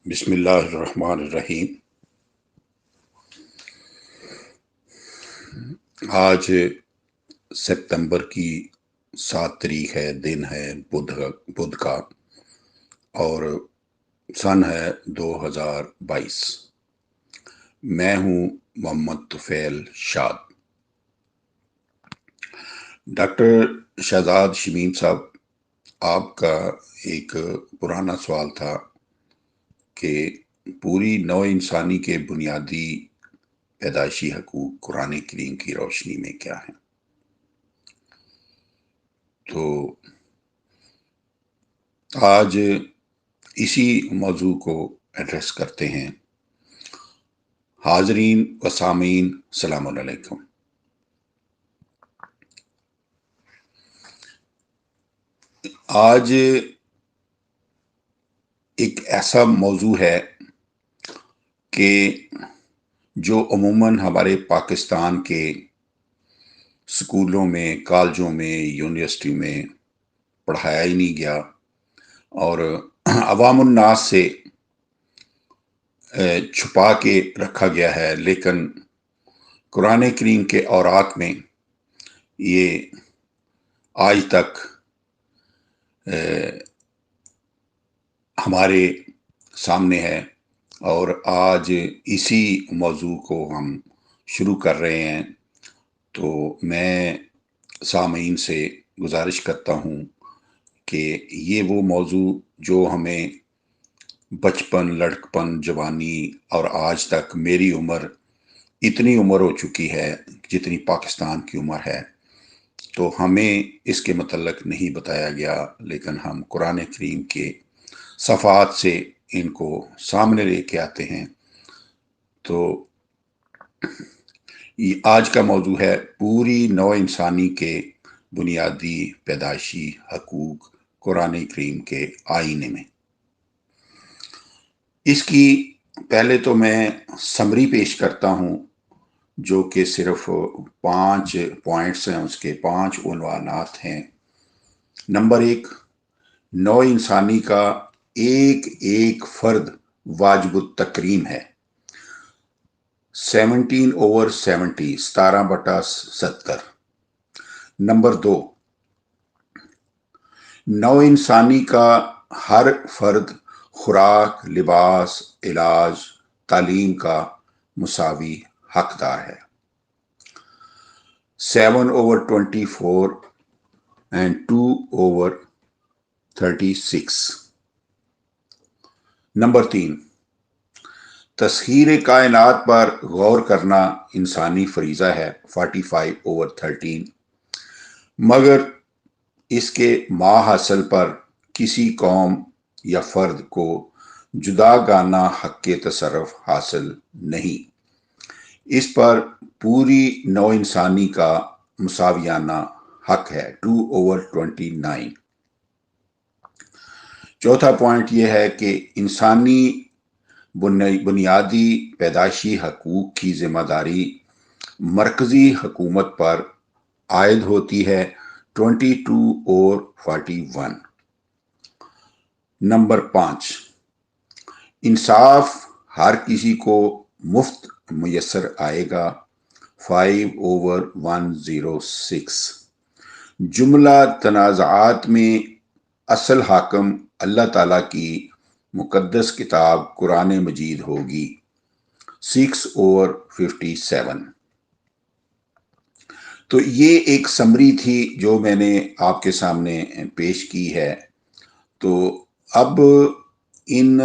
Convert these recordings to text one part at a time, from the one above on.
بسم اللہ الرحمن الرحیم۔ آج سپتمبر کی 7 تاریخ ہے، دن ہے بدھ کا، اور سن ہے 2022۔ میں ہوں محمد طفیل شاد۔ ڈاکٹر شہزاد شمیم صاحب، آپ کا ایک پرانا سوال تھا کہ پوری نوع انسانی کے بنیادی پیدائشی حقوق قرآن کریم کی روشنی میں کیا ہیں۔ تو آج اسی موضوع کو ایڈریس کرتے ہیں۔ حاضرین و سامعین، السلام علیکم۔ آج ایک ایسا موضوع ہے کہ جو عموماً ہمارے پاکستان کے اسکولوں میں، کالجوں میں، یونیورسٹی میں پڑھایا ہی نہیں گیا، اور عوام الناس سے چھپا کے رکھا گیا ہے، لیکن قرآن کریم کے اوراق میں یہ آج تک ہمارے سامنے ہے، اور آج اسی موضوع کو ہم شروع کر رہے ہیں۔ تو میں سامعین سے گزارش کرتا ہوں کہ یہ وہ موضوع جو ہمیں بچپن، لڑکپن، جوانی اور آج تک میری عمر، اتنی عمر ہو چکی ہے جتنی پاکستان کی عمر ہے، تو ہمیں اس کے متعلق نہیں بتایا گیا، لیکن ہم قرآن کریم کے صفحات سے ان کو سامنے لے کے آتے ہیں۔ تو یہ آج کا موضوع ہے پوری نوع انسانی کے بنیادی پیدائشی حقوق قرآن کریم کے آئینے میں۔ اس کی پہلے تو میں سمری پیش کرتا ہوں، جو کہ صرف 5 پوائنٹس ہیں، اس کے 5 عنوانات ہیں۔ نمبر 1، نوع انسانی کا ایک ایک فرد واجب التکریم ہے، 17/70، 17/70۔ نمبر 2، نوع انسانی کا ہر فرد خوراک، لباس، علاج، تعلیم کا مساوی حقدار ہے، 7/24 and 2/36۔ نمبر 3، تسخیر کائنات پر غور کرنا انسانی فریضہ ہے، 45/13، مگر اس کے ماحصل پر کسی قوم یا فرد کو جداگانہ حق تصرف حاصل نہیں، اس پر پوری نوع انسانی کا مساویانہ حق ہے، 2/29۔ چوتھا پوائنٹ یہ ہے کہ انسانی بنیادی پیدائشی حقوق کی ذمہ داری مرکزی حکومت پر عائد ہوتی ہے، 22/41۔ نمبر 5، انصاف ہر کسی کو مفت میسر آئے گا، 5/106۔ جملہ تنازعات میں اصل حاکم اللہ تعالیٰ کی مقدس کتاب قرآن مجید ہوگی، 6/57۔ تو یہ ایک سمری تھی جو میں نے آپ کے سامنے پیش کی ہے۔ تو اب ان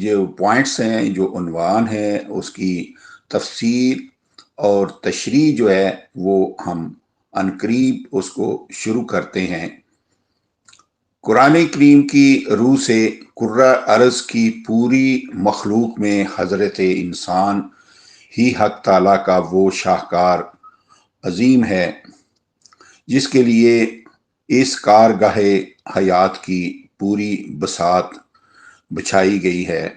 جو پوائنٹس ہیں، جو عنوان ہیں، اس کی تفصیل اور تشریح جو ہے وہ ہم عنقریب اس کو شروع کرتے ہیں۔ قرآن کریم کی روح سے کرۂ ارض کی پوری مخلوق میں حضرت انسان ہی حق تعالیٰ کا وہ شاہکار عظیم ہے جس کے لیے اس کارگاہ حیات کی پوری بساط بچھائی گئی ہے۔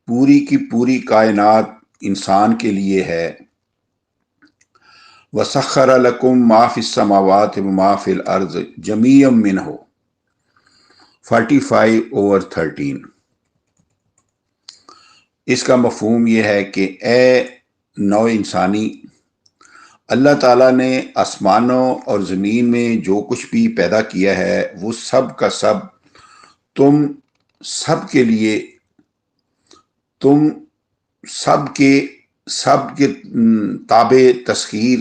پوری کی پوری کائنات انسان کے لیے ہے۔ وَسَخَّرَ لَكُم مَّا فِي السَّمَاوَاتِ وَمَا فِي الْأَرْضِ جَمِيعًا مِّنْهُ۔ 45/13۔ اس کا مفہوم یہ ہے کہ اے نو انسانی، اللہ تعالیٰ نے آسمانوں اور زمین میں جو کچھ بھی پیدا کیا ہے وہ سب کا سب تم سب کے لیے، تم سب کے تابع تسخیر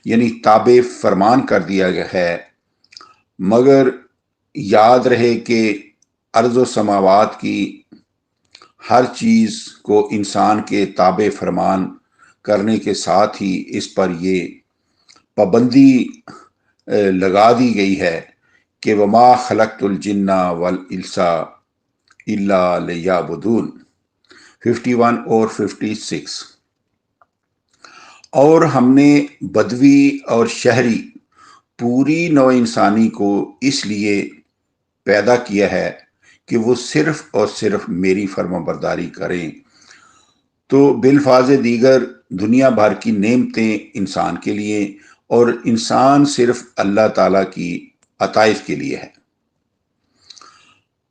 یعنی تابع فرمان کر دیا گیا ہے، مگر یاد رہے کہ ارض و سماوات کی ہر چیز کو انسان کے تابع فرمان کرنے کے ساتھ ہی اس پر یہ پابندی لگا دی گئی ہے کہ وما خلقت الجن والانس الا لیعبدون، 51 اور 56۔ اور ہم نے بدوی اور شہری پوری نوع انسانی کو اس لیے پیدا کیا ہے کہ وہ صرف اور صرف میری فرما برداری کریں۔ تو بالفاظ دیگر دنیا بھر کی نعمتیں انسان کے لیے اور انسان صرف اللہ تعالیٰ کی عطائف کے لیے ہے۔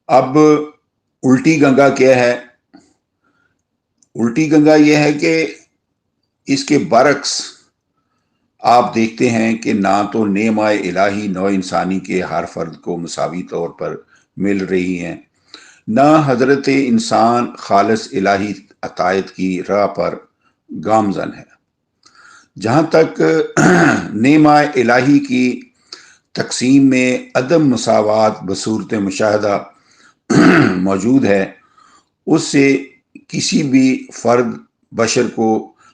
اب الٹی گنگا کیا ہے؟ الٹی گنگا یہ ہے کہ اس کے برعکس آپ دیکھتے ہیں کہ نہ تو نعمہ الہی نوع انسانی کے ہر فرد کو مساوی طور پر مل رہی ہیں، نہ حضرت انسان خالص الہی عطائت کی راہ پر گامزن ہے۔ جہاں تک نعمہ الہی کی تقسیم میں عدم مساوات بصورت مشاہدہ موجود ہے، اس سے کسی بھی فرد بشر کو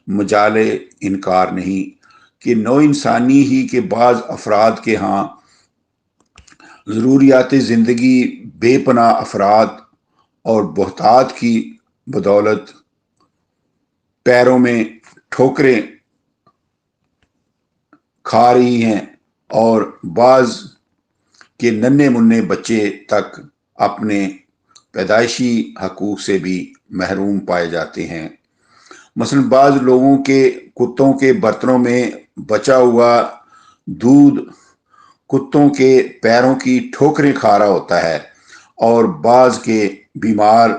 مجال انکار نہیں کہ نوع انسانی ہی کے بعض افراد کے ہاں ضروریات زندگی بے پناہ افراد اور بہتات کی بدولت پیروں میں ٹھوکریں کھا رہی ہیں، اور بعض کے ننھے منھے بچے تک اپنے پیدائشی حقوق سے بھی محروم پائے جاتے ہیں۔ مثلا بعض لوگوں کے کتوں کے برتنوں میں بچا ہوا دودھ کتوں کے پیروں کی ٹھوکریں کھا رہا ہوتا ہے، اور بعض کے بیمار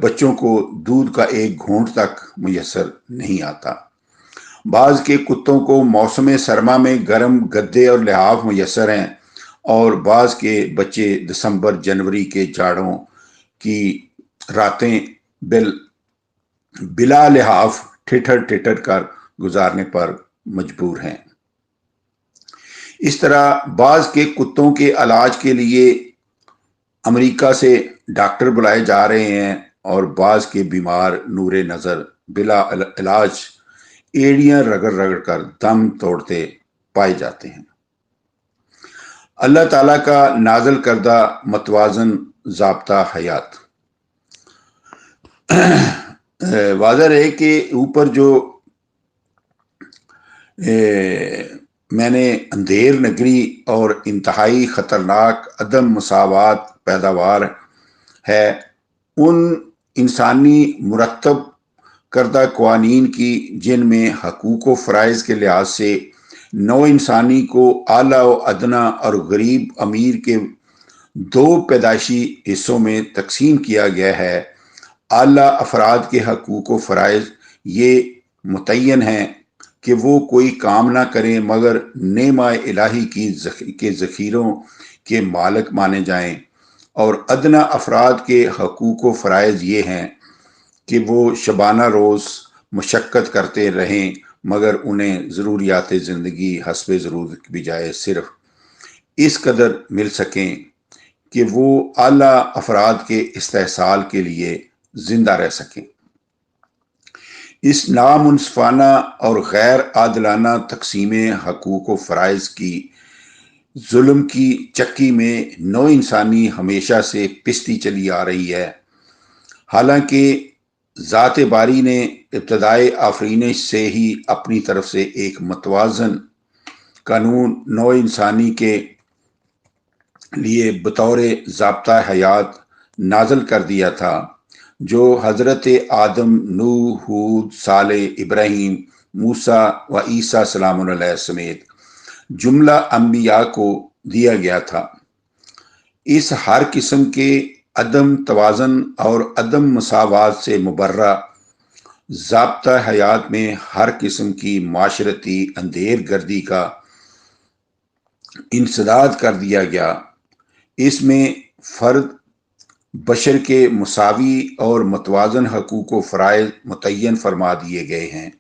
بچوں کو دودھ کا ایک گھونٹ تک میسر نہیں آتا۔ بعض کے کتوں کو موسم سرما میں گرم گدے اور لحاف میسر ہیں، اور بعض کے بچے دسمبر جنوری کے جاڑوں کی راتیں بلا لحاف ٹھٹر کر گزارنے پر مجبور ہیں۔ اس طرح بعض کے کتوں کے علاج کے لیے امریکہ سے ڈاکٹر بلائے جا رہے ہیں، اور بعض کے بیمار نور نظر بلا علاج ایڑیاں رگڑ کر دم توڑتے پائے جاتے ہیں۔ اللہ تعالیٰ کا نازل کردہ متوازن ضابطہ حیات۔ واضح رہے کہ اوپر جو میں نے اندھیر نگری اور انتہائی خطرناک عدم مساوات پیداوار ہے، ان انسانی مرتب کردہ قوانین کی جن میں حقوق و فرائض کے لحاظ سے نوع انسانی کو اعلیٰ و ادنیٰ اور غریب امیر کے دو پیدائشی حصوں میں تقسیم کیا گیا ہے۔ اعلیٰ افراد کے حقوق و فرائض یہ متعین ہیں کہ وہ کوئی کام نہ کریں مگر نعمہ الہی کے ذخیروں کے مالک مانے جائیں، اور ادنیٰ افراد کے حقوق و فرائض یہ ہیں کہ وہ شبانہ روز مشقت کرتے رہیں مگر انہیں ضروریات زندگی حسب ضرورت کی بجائے صرف اس قدر مل سکیں کہ وہ اعلیٰ افراد کے استحصال کے لیے زندہ رہ سکیں۔ اس نامنصفانہ اور غیر عادلانہ تقسیم حقوق و فرائض کی ظلم کی چکی میں نوع انسانی ہمیشہ سے پستی چلی آ رہی ہے، حالانکہ ذات باری نے ابتدائے آفرینش سے ہی اپنی طرف سے ایک متوازن قانون نوع انسانی کے لیے بطور ضابطہ حیات نازل کر دیا تھا، جو حضرت آدم، نوح، ہود، صالح، ابراہیم، موسیٰ و عیسیٰ سلام علیہ سمیت جملہ انبیاء کو دیا گیا تھا۔ اس ہر قسم کے عدم توازن اور عدم مساوات سے مبرہ ضابطہ حیات میں ہر قسم کی معاشرتی اندھیر گردی کا انسداد کر دیا گیا۔ اس میں فرد بشر کے مساوی اور متوازن حقوق و فرائض متعین فرما دیے گئے ہیں،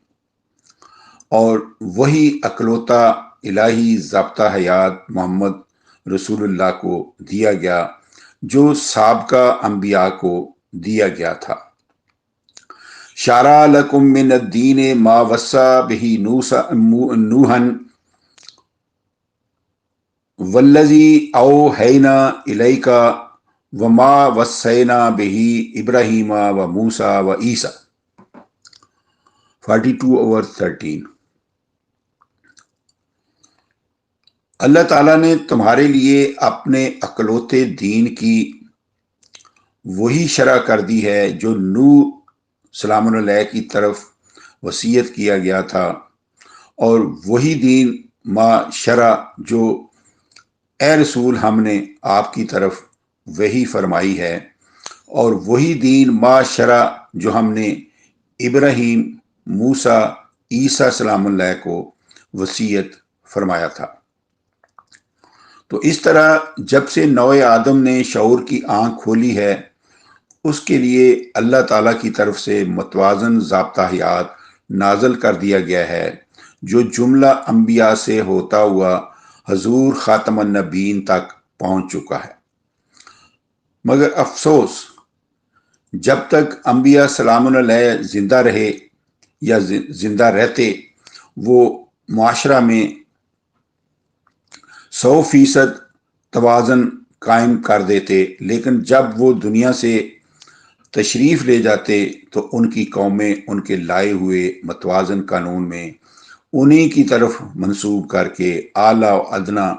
اور وہی اکلوتا الہی ضابطہ حیات محمد رسول اللہ کو دیا گیا جو سابقہ انبیاء کو دیا گیا تھا۔ شرع لکم من الدین ما وصی بہ نوحا والذی اوحینا الیک وما وصینا بہ ابراہیم و موسیٰ و عیسیٰ 42:13۔ اللہ تعالیٰ نے تمہارے لیے اپنے اکلوتے دین کی وہی شرع کر دی ہے جو نوح سلام علیہ کی طرف وصیت کیا گیا تھا، اور وہی دین ما شرع جو اے رسول ہم نے آپ کی طرف وحی فرمائی ہے، اور وہی دین ما شرع جو ہم نے ابراہیم، موسیٰ، عیسیٰ سلام اللہ کو وصیت فرمایا تھا۔ تو اس طرح جب سے نوع آدم نے شعور کی آنکھ کھولی ہے، اس کے لیے اللہ تعالیٰ کی طرف سے متوازن ضابطہ حیات نازل کر دیا گیا ہے، جو جملہ انبیاء سے ہوتا ہوا حضور خاتم النبیین تک پہنچ چکا ہے۔ مگر افسوس، جب تک انبیاء سلام علیہ زندہ رہے یا زندہ رہتے، وہ معاشرہ میں 100% توازن قائم کر دیتے، لیکن جب وہ دنیا سے تشریف لے جاتے تو ان کی قومیں ان کے لائے ہوئے متوازن قانون میں انہی کی طرف منسوب کر کے اعلیٰ و ادنیٰ،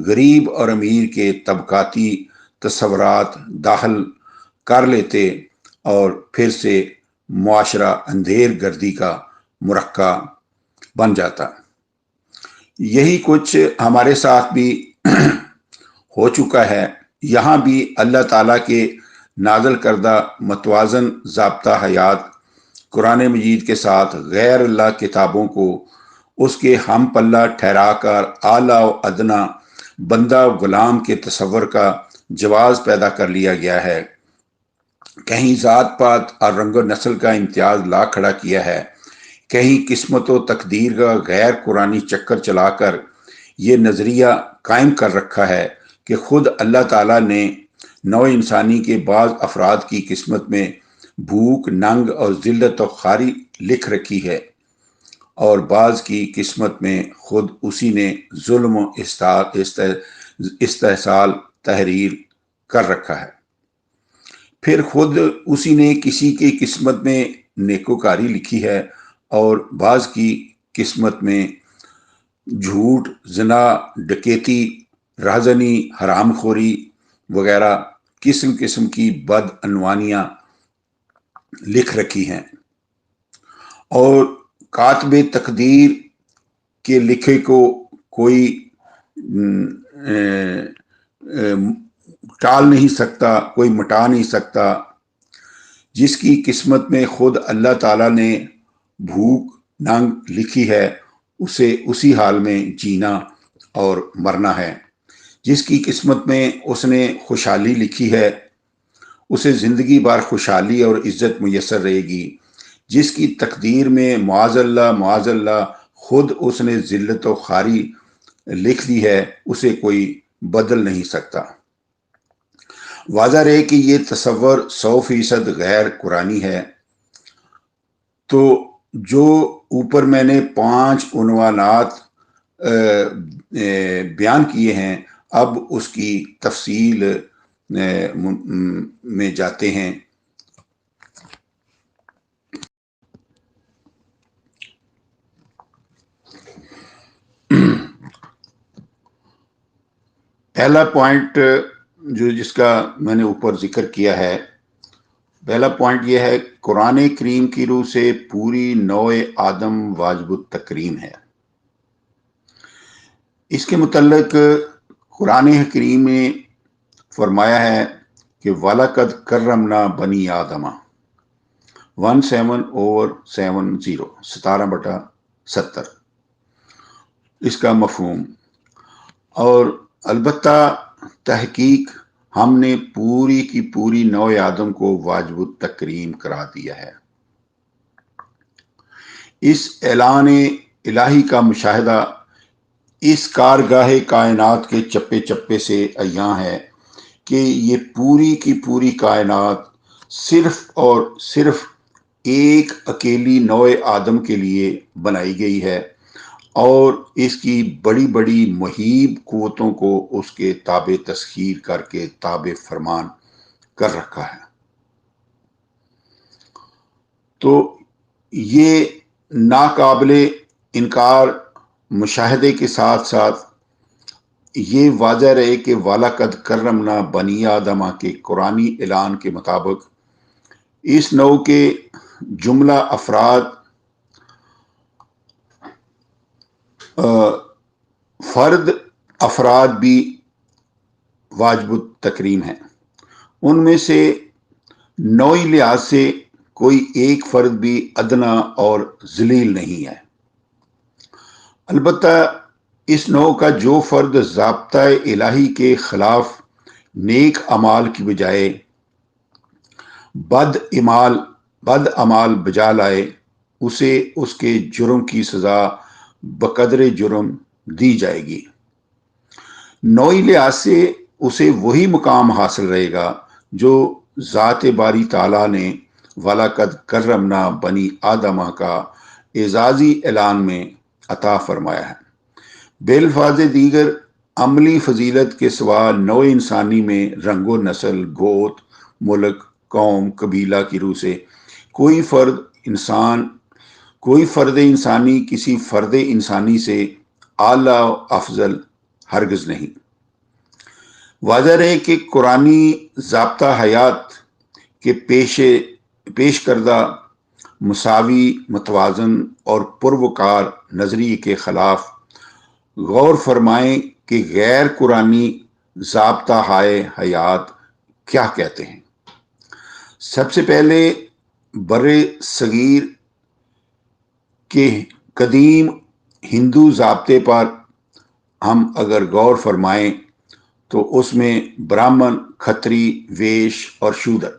غریب اور امیر کے طبقاتی تصورات داخل کر لیتے، اور پھر سے معاشرہ اندھیر گردی کا مرقع بن جاتا۔ یہی کچھ ہمارے ساتھ بھی ہو چکا ہے۔ یہاں بھی اللہ تعالیٰ کے نازل کردہ متوازن ضابطہ حیات قرآن مجید کے ساتھ غیر اللہ کتابوں کو اس کے ہم پلہ ٹھہرا کر اعلیٰ و ادنیٰ بندہ غلام کے تصور کا جواز پیدا کر لیا گیا ہے۔ کہیں ذات پات اور رنگ و نسل کا امتیاز لا کھڑا کیا ہے، کہیں قسمت و تقدیر کا غیر قرآنی چکر چلا کر یہ نظریہ قائم کر رکھا ہے کہ خود اللہ تعالیٰ نے نوع انسانی کے بعض افراد کی قسمت میں بھوک، ننگ اور ذلت و خواری لکھ رکھی ہے، اور بعض کی قسمت میں خود اسی نے ظلم و استحصال تحریر کر رکھا ہے۔ پھر خود اسی نے کسی کی قسمت میں نیکوکاری لکھی ہے، اور بعض کی قسمت میں جھوٹ، زنا، ڈکیتی، رہزنی، حرام خوری وغیرہ قسم قسم کی بدعنوانیاں لکھ رکھی ہیں، اور کاتب تقدیر کے لکھے کو کوئی ٹال نہیں سکتا، کوئی مٹا نہیں سکتا۔ جس کی قسمت میں خود اللہ تعالیٰ نے بھوک، ننگ لکھی ہے، اسے اسی حال میں جینا اور مرنا ہے۔ جس کی قسمت میں اس نے خوشحالی لکھی ہے، اسے زندگی بھر خوشحالی اور عزت میسر رہے گی۔ جس کی تقدیر میں معاذ اللہ خود اس نے ذلت و خواری لکھ دی ہے، اسے کوئی بدل نہیں سکتا۔ واضح رہے کہ یہ تصور 100% غیر قرآنی ہے۔ تو جو اوپر میں نے 5 عنوانات بیان کیے ہیں، اب اس کی تفصیل میں جاتے ہیں۔ پہلا پوائنٹ جس کا میں نے اوپر ذکر کیا ہے، پہلا پوائنٹ یہ ہے، قرآن کریم کی روح سے پوری نوع آدم واجب التکریم ہے۔ اس کے متعلق قرآن کریم میں فرمایا ہے کہ وَلَقَدْ كَرَّمْنَا بَنِي آدَمَ 17/70 17/70 اس کا مفہوم، اور البتہ تحقیق ہم نے پوری کی پوری نوع آدم کو واجب التکریم قرار دیا ہے۔ اس اعلان الہی کا مشاہدہ اس کارگاہ کائنات کے چپے چپے سے عیاں ہے کہ یہ پوری کی پوری کائنات صرف اور صرف ایک اکیلی نوع آدم کے لیے بنائی گئی ہے، اور اس کی بڑی بڑی مہیب قوتوں کو اس کے تابع تسخیر کر کے تابع فرمان کر رکھا ہے۔ تو یہ ناقابل انکار مشاہدے کے ساتھ ساتھ یہ واضح رہے کہ وَلَقَدْ كَرَّمْنَا بَنِي آدَمَ کے قرآنی اعلان کے مطابق اس نوع کے جملہ فرد افراد بھی واجب التکریم ہیں۔ ان میں سے نوعی لحاظ سے کوئی ایک فرد بھی ادنا اور ذلیل نہیں ہے۔ البتہ اس نوع کا جو فرد ضابطہ الہی کے خلاف نیک اعمال کی بجائے بد اعمال بجا لائے، اسے اس کے جرم کی سزا بقدر جرم دی جائے گی۔ نوعی لحاظ سے اسے وہی مقام حاصل رہے گا جو ذات باری تعالیٰ نے وَلَقَدْ كَرَّمْنَا بَنِي آدَمَ کا اعزازی اعلان میں عطا فرمایا ہے۔ بالفاظ دیگر عملی فضیلت کے سوا نوع انسانی میں رنگ و نسل، گوت، ملک، قوم، قبیلہ کی روح سے کوئی فرد انسانی کسی فرد انسانی سے اعلیٰ و افضل ہرگز نہیں۔ واضح رہے کہ قرآنی ضابطہ حیات کے پیش کردہ مساوی، متوازن اور پروکار نظریے کے خلاف غور فرمائیں کہ غیر قرآنی ضابطہ حیات کیا کہتے ہیں۔ سب سے پہلے بر صغیر کے قدیم ہندو ضابطے پر ہم اگر غور فرمائیں تو اس میں برہمن، کھتری، ویش اور شودر،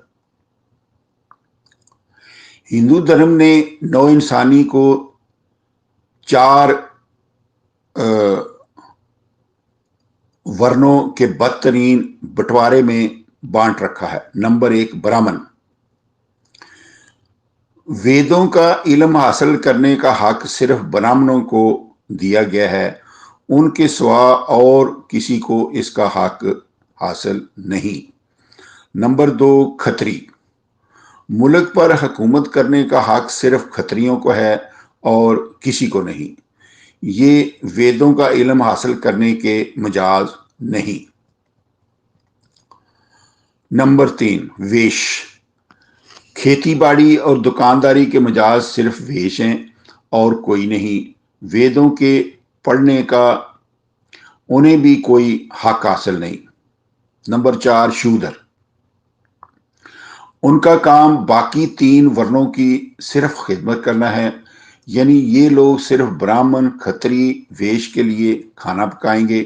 ہندو دھرم نے نوع انسانی کو 4 ورنوں کے بدترین بٹوارے میں بانٹ رکھا ہے۔ نمبر 1 برہمن۔ ویدوں کا علم حاصل کرنے کا حق صرف برہمنوں کو دیا گیا ہے، ان کے سوا اور کسی کو اس کا حق حاصل نہیں۔ نمبر 2 کھتری۔ ملک پر حکومت کرنے کا حق صرف کھتریوں کو ہے اور کسی کو نہیں۔ یہ ویدوں کا علم حاصل کرنے کے مجاز نہیں۔ نمبر 3 ویش۔ کھیتی باڑی اور دکانداری کے مجاز صرف ویش ہیں اور کوئی نہیں۔ ویدوں کے پڑھنے کا انہیں بھی کوئی حق حاصل نہیں۔ نمبر 4 شودر۔ ان کا کام باقی 3 ورنوں کی صرف خدمت کرنا ہے، یعنی یہ لوگ صرف برہمن، کھتری، ویش کے لیے کھانا پکائیں گے،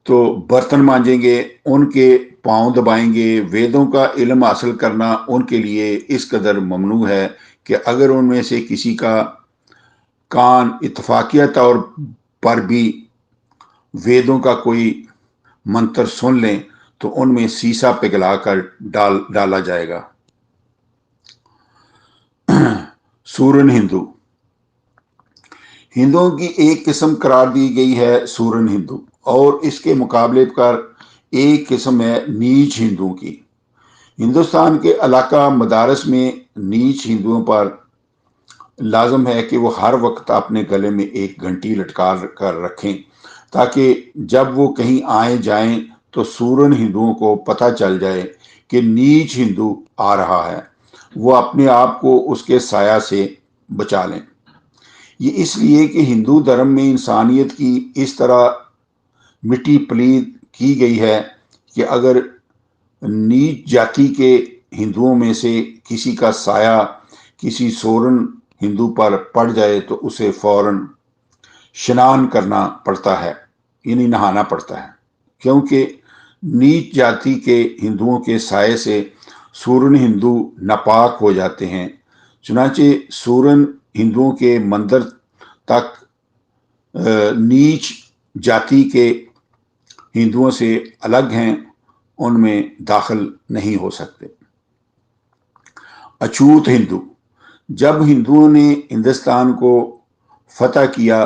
تو برتن مانجیں گے، ان کے پاؤں دبائیں گے۔ ویدوں کا علم حاصل کرنا ان کے لیے اس قدر ممنوع ہے کہ اگر ان میں سے کسی کا کان اتفاقیہ طور پر بھی ویدوں کا کوئی منتر سن لیں تو ان میں سیسا پگھلا کر ڈالا جائے گا۔ سورن ہندو۔ ہندوؤں کی ایک قسم قرار دی گئی ہے سورن ہندو، اور اس کے مقابلے پر ایک قسم ہے نیچ ہندوؤں کی۔ ہندوستان کے علاقہ مدارس میں نیچ ہندوؤں پر لازم ہے کہ وہ ہر وقت اپنے گلے میں ایک گھنٹی لٹکا کر رکھیں تاکہ جب وہ کہیں آئیں جائیں تو سورن ہندوؤں کو پتہ چل جائے کہ نیچ ہندو آ رہا ہے، وہ اپنے آپ کو اس کے سایہ سے بچا لیں۔ یہ اس لیے کہ ہندو دھرم میں انسانیت کی اس طرح مٹی پلید کی گئی ہے کہ اگر نیچ جاتی کے ہندوؤں میں سے کسی کا سایہ کسی سورن ہندو پر پڑ جائے تو اسے فوراً شنان کرنا پڑتا ہے، یعنی نہانا پڑتا ہے، کیونکہ نیچ جاتی کے ہندوؤں کے سائے سے سورن ہندو ناپاک ہو جاتے ہیں۔ چنانچہ سورن ہندوؤں کے مندر تک نیچ جاتی کے ہندوؤں سے الگ ہیں، ان میں داخل نہیں ہو سکتے۔ اچھوت ہندو، جب ہندوؤں نے ہندوستان کو فتح کیا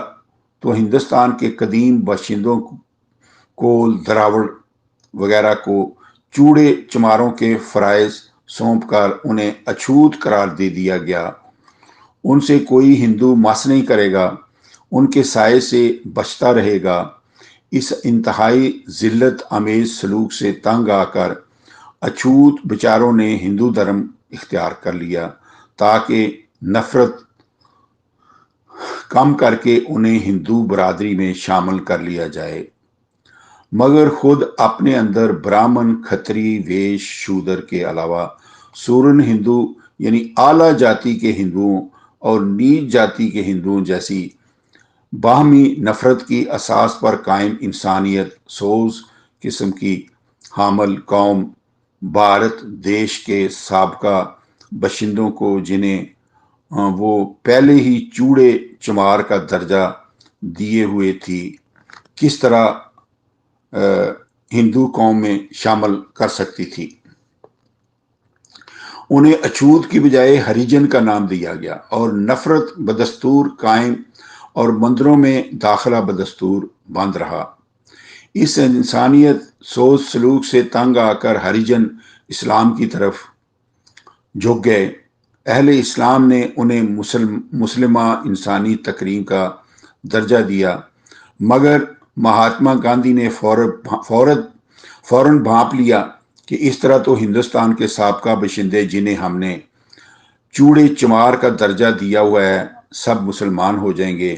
تو ہندوستان کے قدیم باشندوں کول دراوڑ وغیرہ کو چوڑے چماروں کے فرائض سونپ کر انہیں اچھوت قرار دے دیا گیا۔ ان سے کوئی ہندو مس نہیں کرے گا، ان کے سائے سے بچتا رہے گا۔ اس انتہائی ذلت آمیز سلوک سے تنگ آ کر اچھوت بیچاروں نے ہندو دھرم اختیار کر لیا تاکہ نفرت کم کر کے انہیں ہندو برادری میں شامل کر لیا جائے، مگر خود اپنے اندر براہمن، کھتری، ویش، شودر کے علاوہ سورن ہندو یعنی اعلیٰ جاتی کے ہندوؤں اور نیچ جاتی کے ہندوؤں جیسی باہمی نفرت کی اساس پر قائم انسانیت سوز قسم کی حامل قوم بھارت دیش کے سابقہ باشندوں کو، جنہیں وہ پہلے ہی چوڑے چمار کا درجہ دیے ہوئے تھی، کس طرح ہندو قوم میں شامل کر سکتی تھی؟ انہیں اچھوت کی بجائے ہریجن کا نام دیا گیا اور نفرت بدستور قائم اور مندروں میں داخلہ بدستور بند رہا۔ اس انسانیت سوز سلوک سے تنگ آ کر ہریجن اسلام کی طرف جھک گئے۔ اہل اسلام نے انہیں مسلمہ انسانی تکریم کا درجہ دیا، مگر مہاتما گاندھی نے فوراً بھانپ لیا کہ اس طرح تو ہندوستان کے سابقہ باشندے، جنہیں ہم نے چوڑے چمار کا درجہ دیا ہوا ہے، سب مسلمان ہو جائیں گے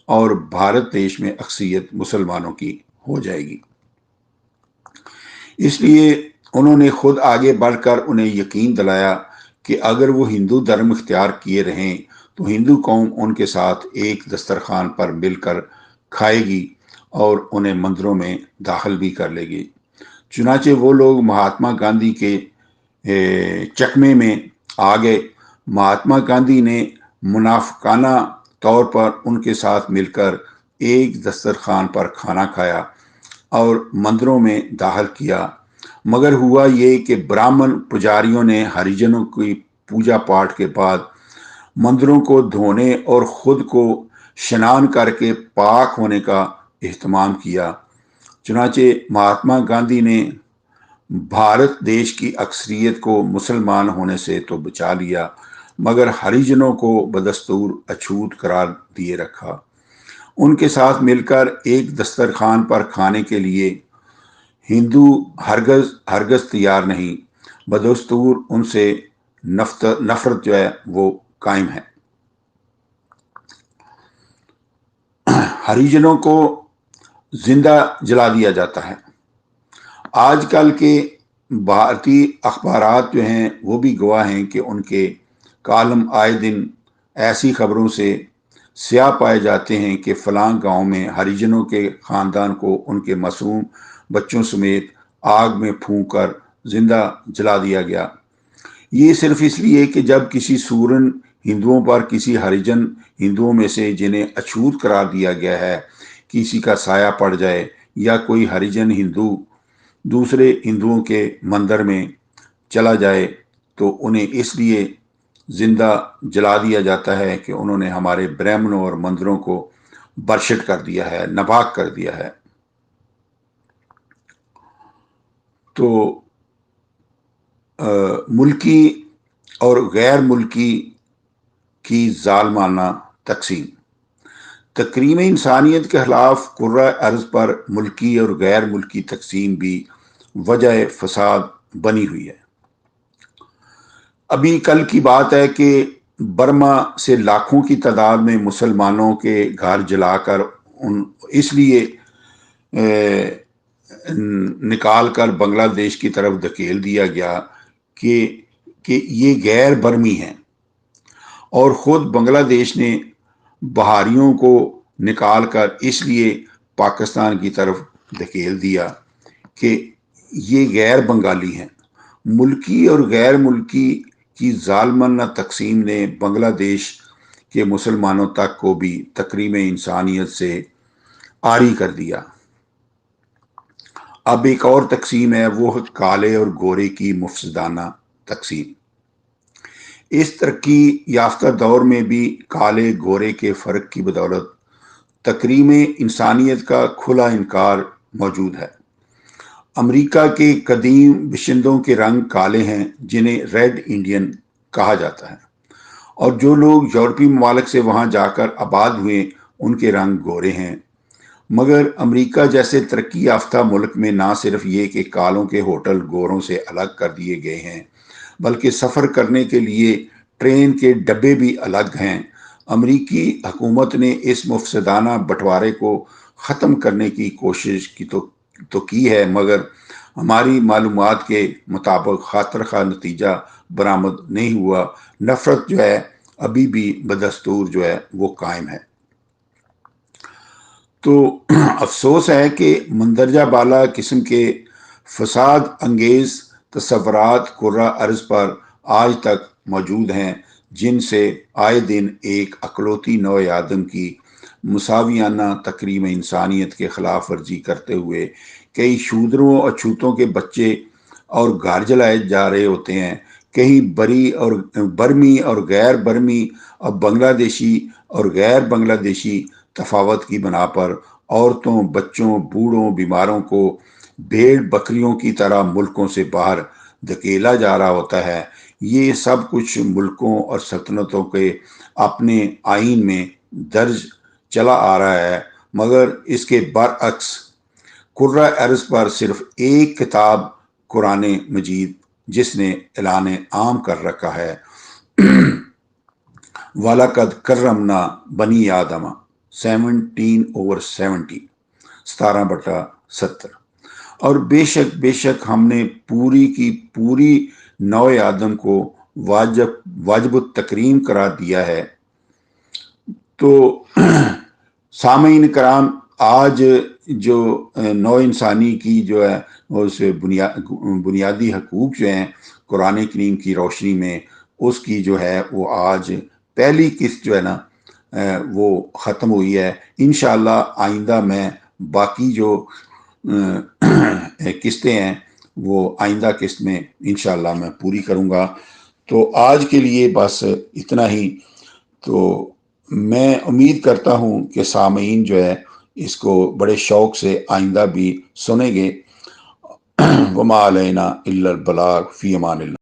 اور بھارت دیش میں اکثریت مسلمانوں کی ہو جائے گی۔ اس لیے انہوں نے خود آگے بڑھ کر انہیں یقین دلایا کہ اگر وہ ہندو دھرم اختیار کیے رہیں تو ہندو قوم ان کے ساتھ ایک دسترخوان پر مل کر کھائے گی اور انہیں مندروں میں داخل بھی کر لے گی۔ چنانچہ وہ لوگ مہاتما گاندھی کے چکمے میں آ گئے۔ مہاتما گاندھی نے منافقانہ طور پر ان کے ساتھ مل کر ایک دسترخوان پر کھانا کھایا اور مندروں میں داخل کیا، مگر ہوا یہ کہ براہمن پجاریوں نے ہریجنوں کی پوجا پاٹ کے بعد مندروں کو دھونے اور خود کو شنان کر کے پاک ہونے کا اہتمام کیا۔ چنانچہ مہاتما گاندھی نے بھارت دیش کی اکثریت کو مسلمان ہونے سے تو بچا لیا، مگر ہریجنوں کو بدستور اچھوت قرار دیے رکھا۔ ان کے ساتھ مل کر ایک دسترخوان پر کھانے کے لیے ہندو ہرگز تیار نہیں، بدستور ان سے نفرت جو ہے وہ قائم ہے۔ ہریجنوں کو زندہ جلا دیا جاتا ہے۔ آج کل کے بھارتی اخبارات جو ہیں وہ بھی گواہ ہیں کہ ان کے کالم آئے دن ایسی خبروں سے سیاہ پائے جاتے ہیں کہ فلاں گاؤں میں ہریجنوں کے خاندان کو ان کے معصوم بچوں سمیت آگ میں پھونک کر زندہ جلا دیا گیا۔ یہ صرف اس لیے کہ جب کسی سورن ہندوؤں پر کسی ہریجن ہندوؤں میں سے جنہیں اچھوت قرار دیا گیا ہے کسی کا سایہ پڑ جائے، یا کوئی ہریجن ہندو دوسرے ہندوؤں کے مندر میں چلا جائے تو انہیں اس لیے زندہ جلا دیا جاتا ہے کہ انہوں نے ہمارے برہمنوں اور مندروں کو برشٹ کر دیا ہے، ناپاک کر دیا ہے۔ تو ملکی اور غیر ملکی کی ظالمانہ تقسیم، تقریم انسانیت کے خلاف کرۂ ارض پر ملکی اور غیر ملکی تقسیم بھی وجہ فساد بنی ہوئی ہے۔ ابھی کل کی بات ہے کہ برما سے لاکھوں کی تعداد میں مسلمانوں کے گھر جلا کر اس لیے نکال کر بنگلہ دیش کی طرف دھکیل دیا گیا کہ یہ غیر برمی ہیں، اور خود بنگلہ دیش نے بہاریوں کو نکال کر اس لیے پاکستان کی طرف دھکیل دیا کہ یہ غیر بنگالی ہیں۔ ملکی اور غیر ملکی کی ظالمانہ تقسیم نے بنگلہ دیش کے مسلمانوں تک کو بھی تکریم انسانیت سے عاری کر دیا۔ اب ایک اور تقسیم ہے، وہ کالے اور گورے کی مفسدانہ تقسیم۔ اس ترقی یافتہ دور میں بھی کالے گورے کے فرق کی بدولت تکریم انسانیت کا کھلا انکار موجود ہے۔ امریکہ کے قدیم باشندوں کے رنگ کالے ہیں، جنہیں ریڈ انڈین کہا جاتا ہے، اور جو لوگ یورپی ممالک سے وہاں جا کر آباد ہوئے ان کے رنگ گورے ہیں۔ مگر امریکہ جیسے ترقی یافتہ ملک میں نہ صرف یہ کہ کالوں کے ہوٹل گوروں سے الگ کر دیے گئے ہیں، بلکہ سفر کرنے کے لیے ٹرین کے ڈبے بھی الگ ہیں۔ امریکی حکومت نے اس مفسدانہ بٹوارے کو ختم کرنے کی کوشش کی ہے، مگر ہماری معلومات کے مطابق خاطر خواہ نتیجہ برآمد نہیں ہوا۔ نفرت جو ہے ابھی بھی بدستور جو ہے وہ قائم ہے۔ تو افسوس ہے کہ مندرجہ بالا قسم کے فساد انگیز تصورات کرۂ ارض پر آج تک موجود ہیں، جن سے آئے دن ایک اکلوتی نوع آدم کی مساویانہ تکریم انسانیت کے خلاف ورزی کرتے ہوئے کئی شودروں اور چھوتوں کے بچے اور گھر جلائے جا رہے ہوتے ہیں۔ کہیں برمی اور غیر برمی اور بنگلہ دیشی اور غیر بنگلہ دیشی تفاوت کی بنا پر عورتوں، بچوں، بوڑھوں، بیماروں کو بھیڑ بکریوں کی طرح ملکوں سے باہر دھکیلا جا رہا ہوتا ہے۔ یہ سب کچھ ملکوں اور سلطنتوں کے اپنے آئین میں درج چلا آ رہا ہے، مگر اس کے برعکس کرۂ ارض پر صرف ایک کتاب قرآن مجید جس نے اعلان عام کر رکھا ہے، وَلَقَدْ كَرَّمْنَا بَنِي آدَمَ 17/70، 17/70، اور بے شک ہم نے پوری کی پوری نوع آدم کو واجب التکریم قرار دیا ہے۔ تو سامعین کرام، آج جو نوع انسانی کی جو ہے اس بنیادی حقوق جو ہیں قرآن کریم کی روشنی میں، اس کی جو ہے وہ آج پہلی قسط جو ہے نا وہ ختم ہوئی ہے۔ انشاءاللہ آئندہ میں باقی جو قسطیں ہیں وہ آئندہ قسط میں انشاءاللہ میں پوری کروں گا۔ تو آج کے لیے بس اتنا ہی۔ تو میں امید کرتا ہوں کہ سامعین جو ہے اس کو بڑے شوق سے آئندہ بھی سنیں گے۔ وما علینا الا البلاغ، فی امان اللہ۔